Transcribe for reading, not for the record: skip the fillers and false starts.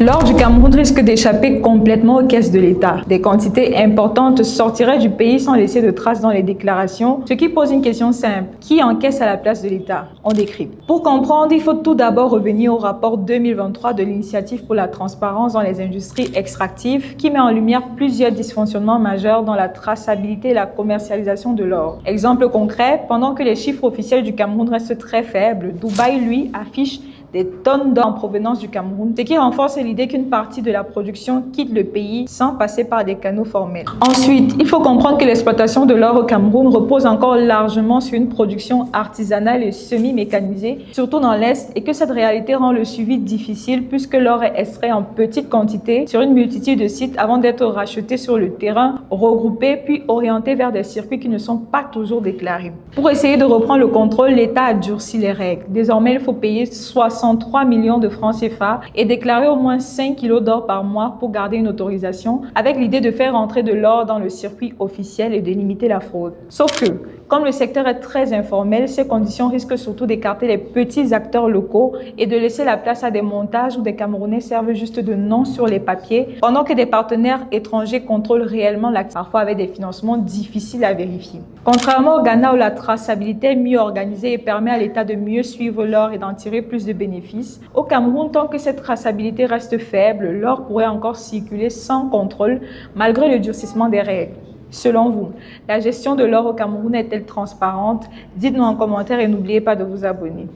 L'or du Cameroun risque d'échapper complètement aux caisses de l'État. Des quantités importantes sortiraient du pays sans laisser de traces dans les déclarations, ce qui pose une question simple. Qui encaisse à la place de l'État? On décrypte. Pour comprendre, il faut tout d'abord revenir au rapport 2023 de l'Initiative pour la transparence dans les industries extractives qui met en lumière plusieurs dysfonctionnements majeurs dans la traçabilité et la commercialisation de l'or. Exemple concret, pendant que les chiffres officiels du Cameroun restent très faibles, Dubaï, lui, affiche des tonnes d'or en provenance du Cameroun, ce qui renforce l'idée qu'une partie de la production quitte le pays sans passer par des canaux formels. Ensuite, il faut comprendre que l'exploitation de l'or au Cameroun repose encore largement sur une production artisanale et semi-mécanisée, surtout dans l'Est, et que cette réalité rend le suivi difficile puisque l'or est extrait en petite quantité sur une multitude de sites avant d'être racheté sur le terrain, regroupé puis orienté vers des circuits qui ne sont pas toujours déclarés. Pour essayer de reprendre le contrôle, l'État a durci les règles. Désormais, il faut payer 63 millions de francs CFA et déclarer au moins 5 kilos d'or par mois pour garder une autorisation, avec l'idée de faire entrer de l'or dans le circuit officiel et de limiter la fraude. Sauf que, comme le secteur est très informel, ces conditions risquent surtout d'écarter les petits acteurs locaux et de laisser la place à des montages où des Camerounais servent juste de nom sur les papiers, pendant que des partenaires étrangers contrôlent réellement l'activité, parfois avec des financements difficiles à vérifier. Contrairement au Ghana où la traçabilité est mieux organisée et permet à l'État de mieux suivre l'or et d'en tirer plus de bénéfices, au Cameroun, tant que cette traçabilité reste faible, l'or pourrait encore circuler sans contrôle malgré le durcissement des règles. Selon vous, la gestion de l'or au Cameroun est-elle transparente? Dites-nous en commentaire et n'oubliez pas de vous abonner.